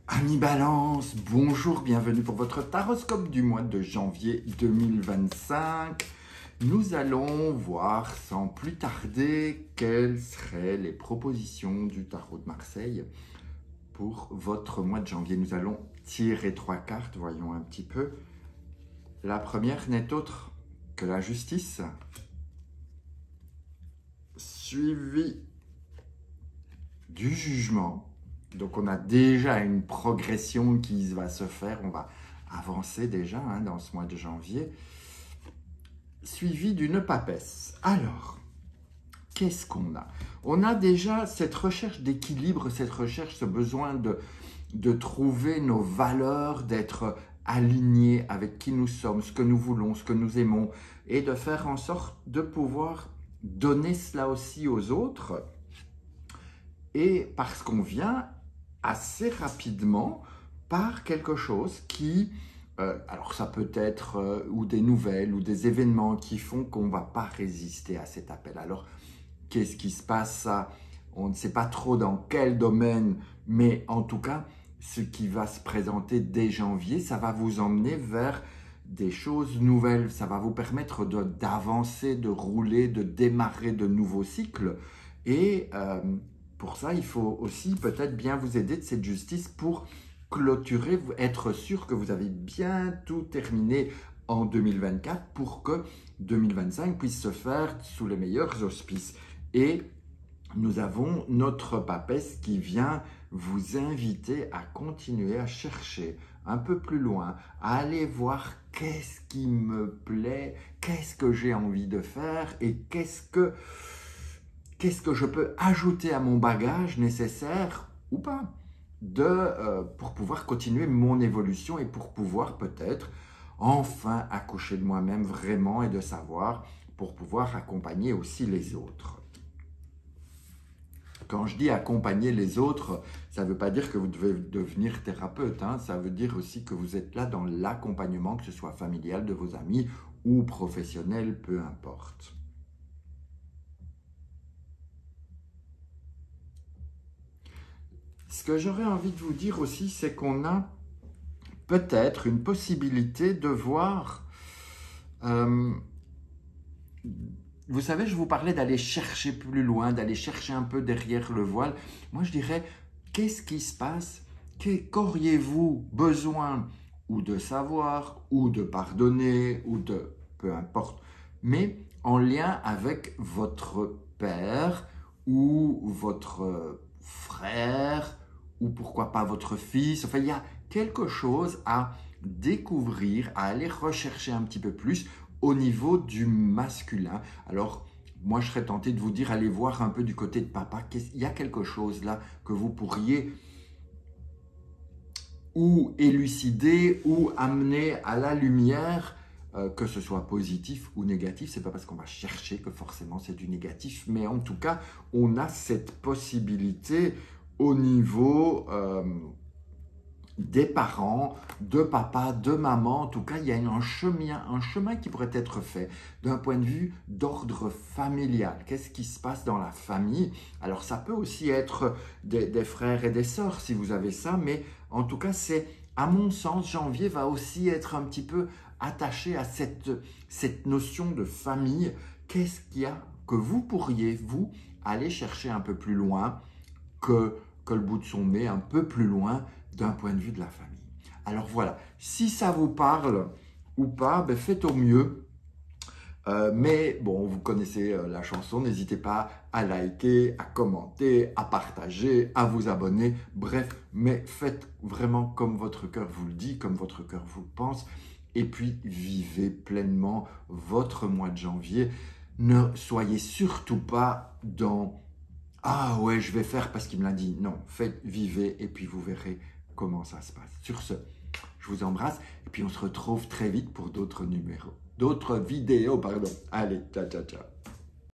Amis Balance, bonjour, bienvenue pour votre taroscope du mois de janvier 2025. Nous allons voir sans plus tarder quelles seraient les propositions du tarot de Marseille pour votre mois de janvier. Nous allons tirer 3 cartes, voyons un petit peu. La première n'est autre que la justice, suivie du jugement. Donc on a déjà une progression qui va se faire, on va avancer déjà dans ce mois de janvier, suivi d'une papesse. Alors, qu'est-ce qu'on a? On a déjà cette recherche d'équilibre, cette recherche, ce besoin de trouver nos valeurs, d'être alignés avec qui nous sommes, ce que nous voulons, ce que nous aimons, et de faire en sorte de pouvoir donner cela aussi aux autres. Et parce qu'on vient assez rapidement par quelque chose qui, alors ça peut être ou des nouvelles ou des événements qui font qu'on ne va pas résister à cet appel. Alors, qu'est-ce qui se passe? On ne sait pas trop dans quel domaine, mais en tout cas, ce qui va se présenter dès janvier, ça va vous emmener vers des choses nouvelles. Ça va vous permettre d'avancer, de rouler, de démarrer de nouveaux cycles. Et pour ça, il faut aussi peut-être bien vous aider de cette justice pour clôturer, être sûr que vous avez bien tout terminé en 2024 pour que 2025 puisse se faire sous les meilleurs auspices. Et nous avons notre papesse qui vient vous inviter à continuer à chercher un peu plus loin, à aller voir qu'est-ce qui me plaît, qu'est-ce que j'ai envie de faire et qu'est-ce que je peux ajouter à mon bagage nécessaire ou pas pour pouvoir continuer mon évolution et pour pouvoir peut-être enfin accoucher de moi-même vraiment et de savoir pour pouvoir accompagner aussi les autres. Quand je dis accompagner les autres, ça ne veut pas dire que vous devez devenir thérapeute, ça veut dire aussi que vous êtes là dans l'accompagnement, que ce soit familial de vos amis ou professionnel, peu importe. Ce que j'aurais envie de vous dire aussi, c'est qu'on a peut-être une possibilité de voir... vous savez, je vous parlais d'aller chercher plus loin, d'aller chercher un peu derrière le voile. Moi, je dirais, qu'est-ce qui se passe? Qu'auriez-vous besoin ou de savoir, ou de pardonner, ou de... peu importe, mais en lien avec votre père ou votre frère, ou pourquoi pas votre fils. Enfin, il y a quelque chose à découvrir, à aller rechercher un petit peu plus au niveau du masculin. Alors, moi, je serais tenté de vous dire, allez voir un peu du côté de papa. Il y a quelque chose là que vous pourriez ou élucider ou amener à la lumière, que ce soit positif ou négatif. C'est pas parce qu'on va chercher que forcément c'est du négatif, mais en tout cas, on a cette possibilité au niveau des parents, de papa, de maman. En tout cas, il y a un chemin qui pourrait être fait d'un point de vue d'ordre familial. Qu'est-ce qui se passe dans la famille? Alors, ça peut aussi être des frères et des sœurs, si vous avez ça, mais en tout cas, c'est, à mon sens, janvier va aussi être un petit peu attaché à cette notion de famille. Qu'est-ce qu'il y a que vous pourriez, vous, aller chercher un peu plus loin que le bout de son nez, un peu plus loin d'un point de vue de la famille. Alors voilà, si ça vous parle ou pas, ben faites au mieux. Mais bon, vous connaissez la chanson, n'hésitez pas à liker, à commenter, à partager, à vous abonner. Bref, mais faites vraiment comme votre cœur vous le dit, comme votre cœur vous le pense. Et puis, vivez pleinement votre mois de janvier. Ne soyez surtout pas dans « Ah ouais, je vais faire parce qu'il me l'a dit ». Non, faites, vivez et puis vous verrez comment ça se passe. Sur ce, je vous embrasse et puis on se retrouve très vite pour d'autres vidéos, pardon. Allez, ciao, ciao, ciao.